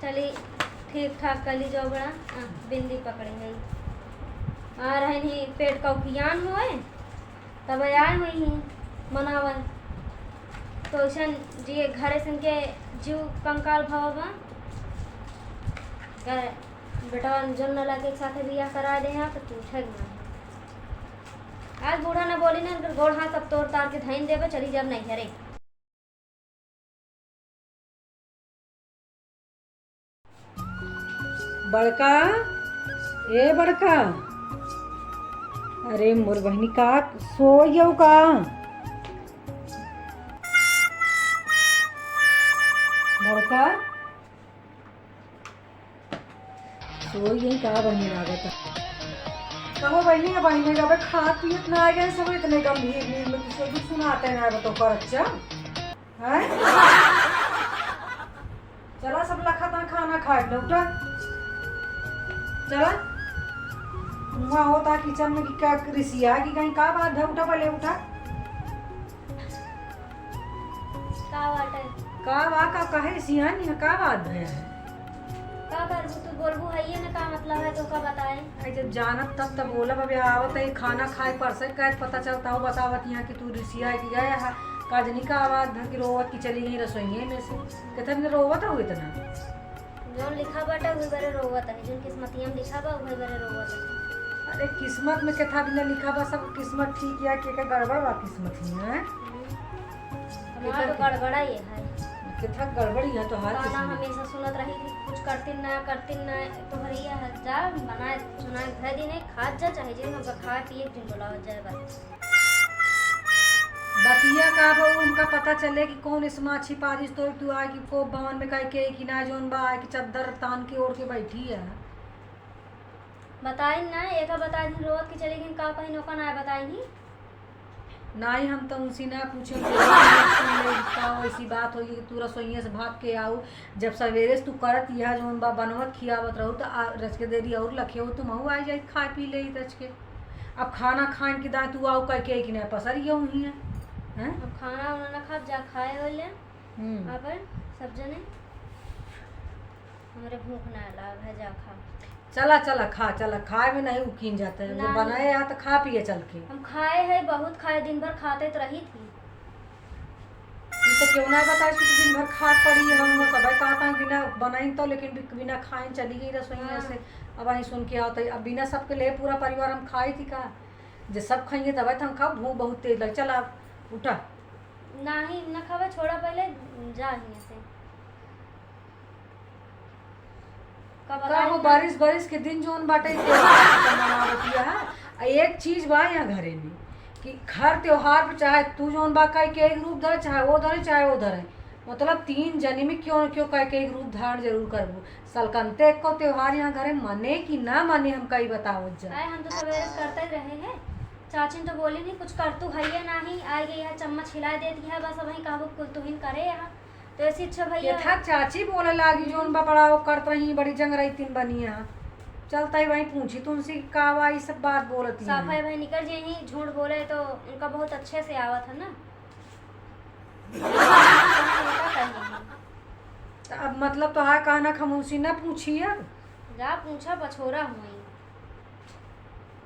चली ठीक ठाक कर ली जो बड़ा बिंदी पकड़े गई आ रहे नहीं पेट का उकियान हुए तब आए हुई ही मनावन तो ऐसा जी घरे से के जीव कंकाल भाव बेटा जन न लगे एक साथ बियाह करा दे यहाँ तो तू ठग ना आज बूढ़ा न बोली ना गोड़ हाथ सब तोड़ तार के धैन देवे चली जब नहीं हरे बड़का ए बड़का अरे मोर बहनी का सो जाऊ का बड़का सो यही का बहनी लागत कहो बहनी है बहनी का खा पियत ना आ गए सब इतने गंभीर नींद में किसी भी सुनाते ना तो कर अच्छा है चला सब लखा ता खाना खाए लो उठा चला वहाँ होता किचन में कि क्या रिसिया कि कहीं का बात है उठा पहले उठा का वा का कहे सियान है का बात है का करबू तू बोलबू है ये ना का मतलब है तो का बताए आई जब जानत तब बोला बाबे आवत है खाना खाए परसे का पता चलता हो बतावत यहाँ कि तू रिसिया कि गया है काजनी का आवाज धर की रोवत की चली गई रसोई में से कितने रोवत हो इतना जो लिखा बाटा वही बारे रोवत है जो किस्मतिया में लिखा बा वही बारे रोवत है अरे किस्मत में कथा बिना लिखा बा सब किस्मत ठीक या के गड़बड़ बा किस्मत ही है हमारा तो गड़बड़ा ये है कितना गड़बड़ी है तो हर गाना हमेशा सुनत रही थी कुछ करती ना तो हरिया है जा बनाए सुनाए घर दिन खाद जा चाहे जे हम खा पिए दिन बुलाव जाए बस बतिया का बहु उनका पता चले कि कौन इसमें अच्छी पारिश तो तू आए कि को भवन में कह के कि ना जोन बा आए कि चद्दर तान के ओढ़ के बैठी है बताई ना एक बताई थी रोवत की चली गई का कहीं नौका ना बताई ही ना ही हम तो उनसे ना पूछे ऐसी बात होगी कि तू रसोइया से भाग के आऊ जब सवेरे से तू करत यह जोन बा बनवत खियावत रहू तो रच के देरी और लखे हो तुम आ जाए खा पी ले रच के अब खाना खान के दाए तू आओ कह के कि नहीं पसर ये हुई है अब खाना उन्होंने खा जा खाए होले अब सब जने हमारे भूख ना लाग है जा खा चला चला खा चला खाए में नहीं उकीन जाता है जब बनाए यहाँ तो खा पिए चल के हम खाए हैं बहुत खाए दिन भर खाते तो रही थी ये तो क्यों ना बताए कि दिन भर खा पड़ी है हम सब कहा था बिना बनाई तो लेकिन बिना खाए चली गई रसोईया से अब आई सुन के आओ अब बिना सबके लिए पूरा परिवार हम खाई थी का जब सब खाइए तब हम खाओ भूख बहुत तेज लग चला उठा नहीं न खावा छोड़ा पहले जा ही से का वो बारिश बारिश के दिन जोन बाटे एक चीज बा यहाँ घरे में कि हर त्योहार पे चाहे तू जोन बा कह के एक रूप धरे चाहे वो धरे मतलब 3 जनी में क्यों क्यों कह के एक रूप धारण जरूर करबू सलकनते एक को त्योहार यहाँ घरे मने कि ना मने हम कई बताओ जाए हम तो सवेरे करते रहे हैं चाची तो बोली नहीं कुछ कर तू है नहीं आ गई है चम्मच हिला देती है बस वही कहबो कुल तुहिन करे यहाँ तो ऐसी इच्छा भैया था चाची बोले लागी जोन बा बड़ा वो करत रही बड़ी जंग रही तीन बनी यहाँ चलता ही वही पूछी तुमसे कावा ये सब बात बोलती साफाई भाई निकल जाए ही झूठ बोले तो उनका बहुत अच्छे से आवा था ना अब मतलब तो हाँ कहना खमूसी ना पूछी अब जा पूछा पछोरा हुई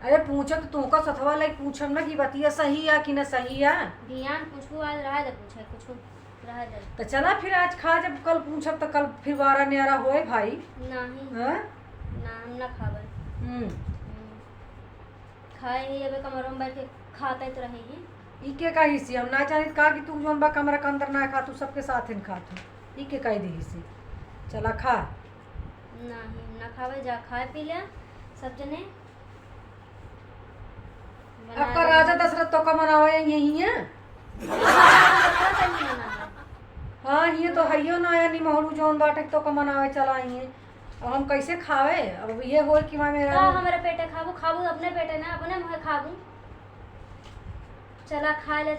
अरे पूछो तो तुमका सथवा लाइक पूछम ना कि बतिया सही है कि ना सही है ध्यान पूछू आज रहा दे पूछे कुछ रहा दे तो चला फिर आज खा जब कल पूछब तो कल फिर बारा न्यारा होए भाई नहीं हां ना हम ना खावे खाए ही अब कमरों में बैठ के खाते तो रहे हैं इके का हिस्सी हम ना चाहे का कि तू जोन बा कमरा के अंदर ना खा तू सबके साथ ही खा तू इके का दी हिस्सी चला खा नहीं ना खावे जा खाए पी ले सब जने आपका राजा दशरथ तो का मनावे यही है हाँ ये तो हइयो ना है निमहरु जोन बाटे तो का मनावे चला है अब हम कैसे खावे अब ये हो कि मेरा हमारे पेटे खाबू अपने पेटे ना अपने मुँह खाबू चला खा ले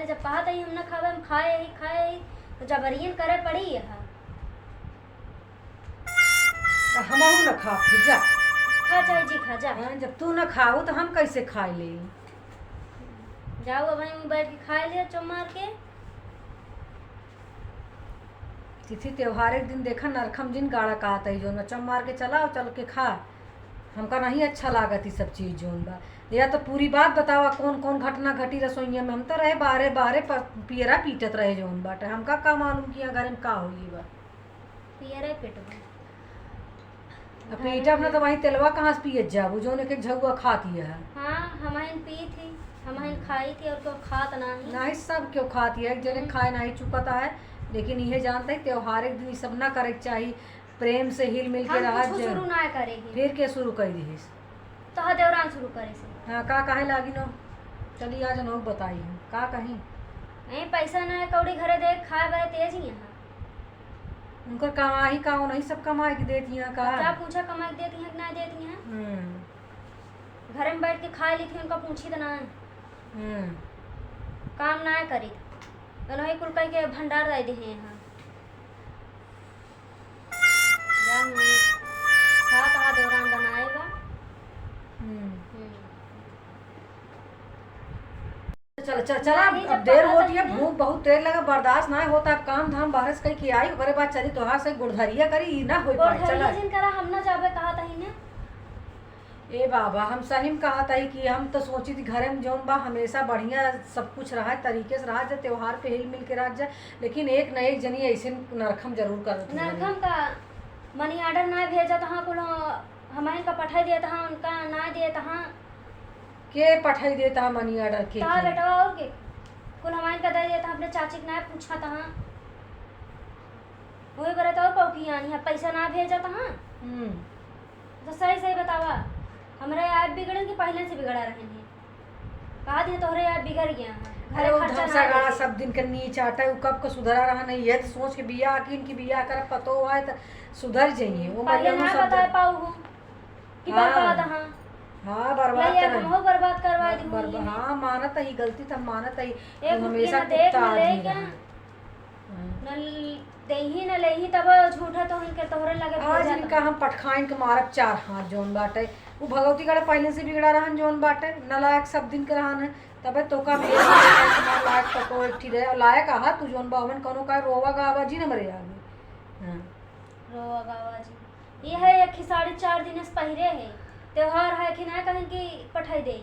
जब पात ही हम ना खावे हम खाए ही तो जबरियन करे पड़ी यहाँ हम ना खा फिर जा खा चाहे जी खा जा जब तू ना खाऊ तो हम कैसे खाए ले जाओ अब वहीं बैठ के खा लिया चुम मार के तिथि त्योहार एक दिन देखा नरखम जिन गाड़ा कहता है जोन चम मार के चला और चल के खा। हमका नहीं अच्छा लागत ये सब चीज़ जोन बा। या तो पूरी बात बतावा कौन कौन घटना घटी रसोईया में। हम तो रहे बाहरे बाहरे पियरा पीटत रहे जोन बाटे। हमका का मालूम कि घर में का होई बा। पियरे पिटवा पीटा अपना तो वहीं तेलवा कहाँ से पियत जाबू जोन एक एक झगुआ खाती है। हाँ हमाइन पी थी, हमाइन खाई थी और क्यों खात नहीं। नहीं सब क्यों खाती है, एक जने खाए नहीं चुकता है। लेकिन यह जानता है त्योहार एक दिन सब ना करे के चाहिए, प्रेम से हिल मिल के रहा। हम शुरू ना करेगी फिर के शुरू कर दी तो देवरान शुरू करे से। हाँ का कहे लागी नो चली आज नो बताई हम का कहीं। नहीं पैसा ना है कौड़ी घरे दे खाए बड़े तेज ही यहाँ। उनकर कमाई का नहीं सब कमाई के देती हैं का। क्या पूछा कमाई के देती हैं कि ना देती हैं। घर में बैठ के खा ली थी उनका पूछी तो ना है। काम ना करी तो नहीं कुल कह के भंडार दे दिए यहाँ। खा कहा दौरान बनाएगा। चल चल चला अब देर होती है, भूख बहुत देर लगा, बर्दाश्त ना होता। अब काम धाम बाहर से कहीं आई ओकरे बाद चली तोहार से गुड़धरिया करी ना हो पाए। चला जिन करा हम ना जाबे कहा था ही ने। ए बाबा हम सही में कहा था कि हम तो सोची थी घरे में जौन बा हमेशा बढ़िया सब कुछ रहा तरीके से रहा जाए, त्योहार पे हिल मिल के रह जाए। लेकिन एक न एक जनी ऐसे नरखम जरूर कर नरखम का मनी ऑर्डर ना भेजा तो हाँ कुल हमारे का पठाई दिया था उनका ना दिए तो हाँ के पठाई देता है मनी ऑर्डर के कहा बेटा और के कुल हमारे का दे दिया था अपने चाची के ना पूछा था हाँ वही बड़ा तो कौकी आनी है पैसा ना भेजा था हाँ। तो सही सही बतावा हमारे ऐप बिगड़े कि पहले से बिगड़ा रहे हैं। कहा दिए तोहरे ऐप बिगड़ गया है। अरे वो धमसा गाड़ा सब दिन के नीच आटा है, कब को सुधरा रहा नहीं है तो सोच के बिया की इनकी बिया कर पतो है तो सुधर जाइए। वो पहले ना बता पाऊँ कि बर्बाद हाँ हाँ बर्बाद कर हो बर्बाद करवा दी। हाँ मानत ही गलती तब मानत ही एक हमेशा देख कुत्ता ले आदमी क्या रहा। न देही न लेही तब झूठा तो इनके तोहरे लगे आज इनका हम पटखाइन के मारब 4 हाथ जोन बाटे। वो भगवती गढ़ पहले से बिगड़ा रहन जोन बाटे नलायक सब दिन के रहन है तबे तो का भी लायक पको एकठी रहे और लायक आहा तू जोन बावन कोनो का रोवा गावा जी न मरे आगे। हां रोवा गावा जी ये है एक खिसाड़ी 4 दिन से पहिरे है त्योहार है कि ना कहीं की पठाई दे।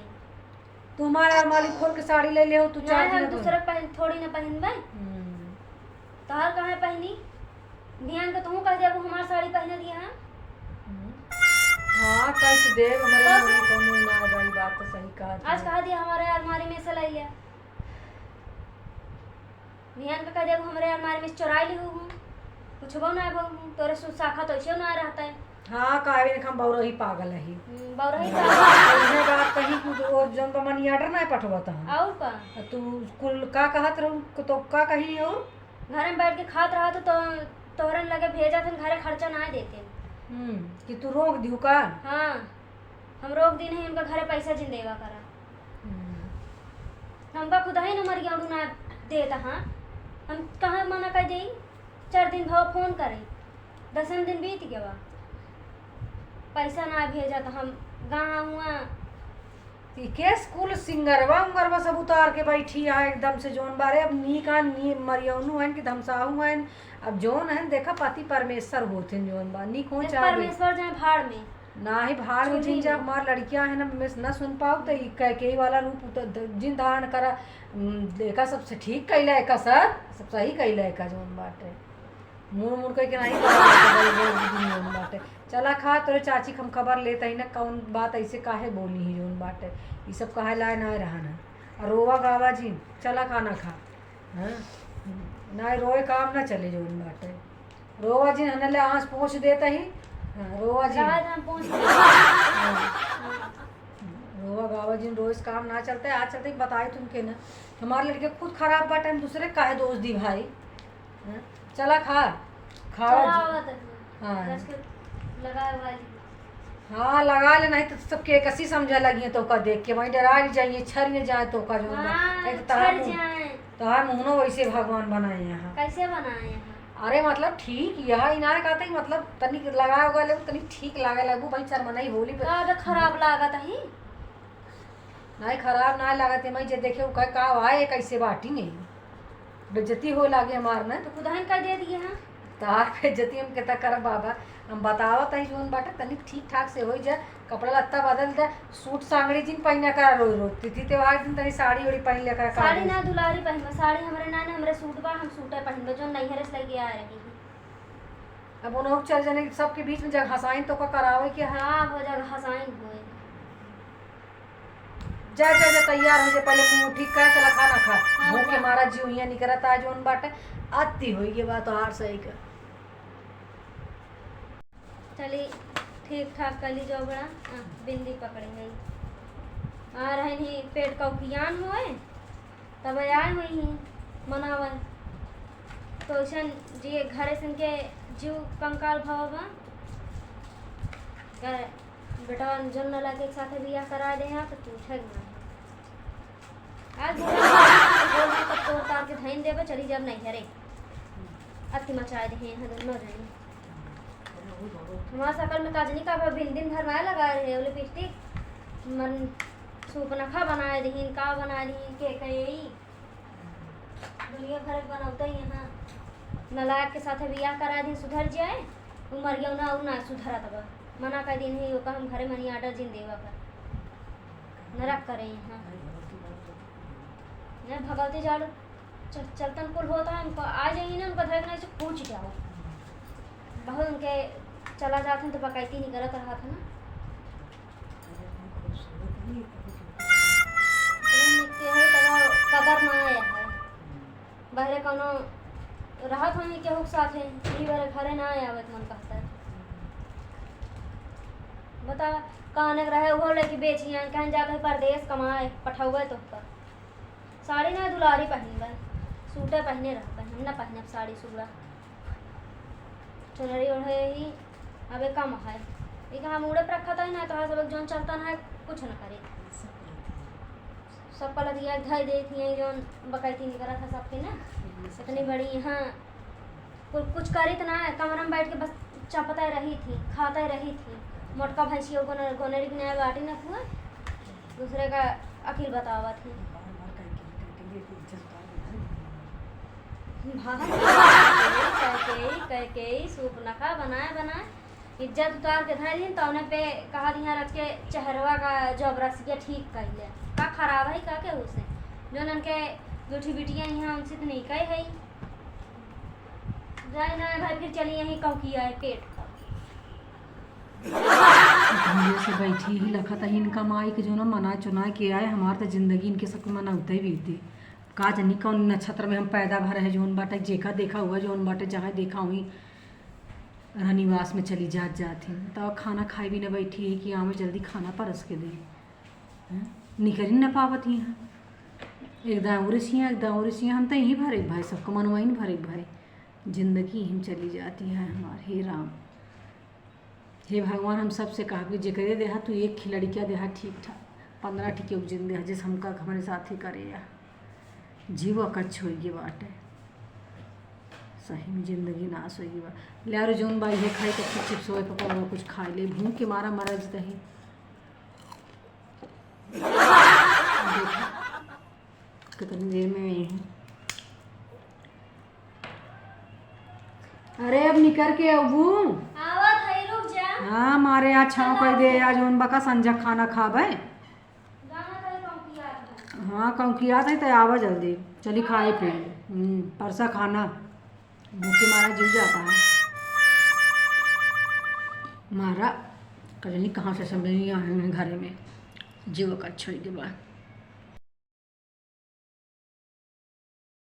तुम्हारा मालिक खोल के साड़ी ले ले हो तू 4 दिन दूसरे पहन थोड़ी ना पहनबे। तोहार कहाँ पहनी ध्यान का तू कह दे हमार साड़ी पहने दिया है। हाँ कैसे देव हमारे मन कोनो ना भाई बात तो सही कहा। आज कहा दिया हमारे अलमारी में से ले लिया ध्यान का कह दे हमारे अलमारी में चुराई ली हूँ कुछ वो ना बहु तोरे शाखा तो ऐसे ना रहता है। हाँ काहे ने हम बौरही पागल है बौरही पागल बात कहीं वो जन तो मनी ऑर्डर ना पठवत है और का तू कुल का कहत रहू तो का कही और घर में बैठ के खात रहा तो तोहरन लगे भेजा थे घरे खर्चा ना देते। कि तू रोक दियो का। हाँ हम रोक दी नहीं उनका घरे पैसा जिन देवा करा हमका खुदा ही न मर गया ना देता। हाँ हम कहाँ मना कर दी 4 दिन भाव फोन करे 10 दिन बीत गया पैसा ना भेजा तो हम गाँव हुआ के स्कूल सिंगरवा उंगरवा सब उतार के बैठी है एकदम से जोन बारे अब नी का नी मरियौनु है कि धमसाहू है अब जोन है देखा पति परमेश्वर होते जोन बा नी को चाहे परमेश्वर जाए भाड़ में ना ही भाड़ में जिन जब हमार लड़कियां है ना मैं ना सुन पाऊ तो कई वाला रूप जिन धारण करा देखा सबसे ठीक कैला है का सब सही कैला है का जोन बाटे मुड़ मुड़ के नहीं बाटे। चला खा तोरे चाची हम खबर लेते ही ना कौन बात ऐसे काहे बोली ही जोन बाटे ये सब काहे लाए ना रहा ना रोवा गावा जी चला खाना खा। हाँ ना रोए काम ना चले जोन बाटे रोवा जी हने ले आँच पहुँच देता ही। हाँ रोवा जी रोवा गावा जी रोज काम ना चलते आज चलते बताए तुमके ना हमारे लड़के खुद खराब बाटे हम दूसरे काहे दोष दी भाई। चला खा हाँ हाँ लगा ले नहीं तो सब के कसी समझा लगी तो का देख के वहीं डरा जाइए छर में जाए तो का जो तहार मुहनो वैसे भगवान बनाए यहाँ कैसे बनाए यहाँ। अरे मतलब ठीक यह इनारे कहते ही मतलब तनी लगा होगा ले तनी ठीक लागे लगू भाई शर्मनाई होली पे खराब लागत है नहीं खराब ना लागत है मैं जे देखे कह का आए कैसे बाटी नहीं बेइज्जती हो लागे हमार ना तो खुदान का दे दिए हैं तार पे जती हम केता कर बाबा हम बतावत है जोन बाटे तनी ठीक ठाक से हो जा कपड़ा लत्ता बदल दे सूट सांगड़ी जिन पहना कर रोज रोज तिथि त्योहार दिन तनी साड़ी ओड़ी पहन लेकर साड़ी ना दुलारी पहनबा साड़ी हमरे ना हमरे सूट बा हम सूटे पहनबे जो नैहरे से लेके आ रही है। अब उन लोग चल जाने सबके बीच में जब हंसाइन तो का करावे कि हाँ हाँ वो जगह हसाइन होए जा जा जा तैयार हो जा पहले मुंह ठीक कर चला खाना खा हाँ, मुंह के जा। मारा जीव यहाँ निकलता है जोन बाटे आती हुई ये बात हार सही का चली ठीक ठाक कली जोबड़ा बिंदी पकड़ी गई आ रहे ही पेट का उकियान हुए तब आए हुई ही मनावन तो ऐसा जी घरे से के जीव कंकाल भवा कर बेटा जन न लगे एक साथ बियाह करा दे यहाँ तो पूछे ना आज बोल तो तोड़ तार के धाइन देवे चली जब नहीं हरे अति मचाए दे यहाँ दोनों जनी हमारा सकल में काजनी का दिन दिन भर माया लगा रहे बोले लिपस्टिक मन सूपनखा बनाए दही का बनाए दही के कई दुनिया भर बनाता ही यहाँ नलायक के साथ बियाह करा दी सुधर जाए उमर गया ना ना सुधरा तब मना कर दिन ही ओका हम घरे मनी आर्डर जिन देवा पर नरक करे यहाँ न भगवती जाड़ो चलतन कुल होता है उनको आ जाइए ना उनका धरना से पूछ जाओ बहुत उनके चला जाते हैं तो बकायती नहीं करत रहा था ना है तो कदर ना आया है बहरे कोनो राहत होने के हुक साथ है ई बार घरे ना आया मन कहता है बता कहने रहे वो लेके बेचिए कहीं जाकर परदेश कमाए पठावे तो कर साड़ी ना दुलारी पहन सूटे पहने रहते हैं हम ना पहने अब साड़ी सूड़ा चुनरी ओढ़े ही अब कम है एक हम उड़े पर रखा था ना तो सब जोन चलता ना है कुछ न करे सब कल दिया धाई दे थी जोन बकैती नहीं करा था सबके ना इतनी बड़ी यहाँ कुछ करी तो ना कमरा में बैठ के बस चपता रही थी खाता रही थी मोटका भैंसी गोनेरी की नया बाटी न हुआ दूसरे का अकील बतावा थी कह सूप नखा बनाए इज्जत उतार के धरे दिन तो उन्हें पे कहा दिया रच के चेहरवा का जब रसिया ठीक कर ले का खराब है का के उसने जो उनके दूठी बिटियाँ यहाँ उनसे तो नहीं कहे है जाए ना भाई फिर चली यहीं कहूँ किया है पेट से बैठी ही लखा था इनका माई के जो ना मना चुना के आए हमार तो जिंदगी इनके सबके मनाते ही बीती का जनी कौन नक्षत्र में हम पैदा भरे है जोन बाटे जेका देखा हुआ जोन बाटे जहाँ देखा हुई रनिवास में चली जाती तो खाना खाई भी न बैठी है कि आम जल्दी खाना परस के दे निकल ही न पावत यहाँ एकदम उड़सियाँ हम तो यहीं भरे भाई सबको मनवाई न भरे भाई जिंदगी हम चली जाती है हमारे हे राम हे भगवान हम सबसे कहा कि जेकरे देहा तू एक खिलड़ी क्या देहा ठीक ठाक 15 ठीक उपजिन देहा जिस हमका हमारे साथ ही करे या जीव कच्छ होगी बाटे सही में जिंदगी नाश होगी बा ले रो जोन बाई है खाई तो चिप्स होए पकौड़ा कुछ खा ले भूख के मारा मरज दही कितनी देर में आई हूँ अरे अब निकल के अबू आवत है रुक जा हाँ मारे यहाँ छाँव कर दे आज जोन बका संजा खाना खाबे गाना करे कहूँ किया था हाँ कहूँ किया था तो आवा जल्दी चली खाए पे परसा खाना भूखे मारा जीव जाता है मारा कजनी कहाँ से समझ नहीं आए हैं घरे में जीव का छोड़ के बाद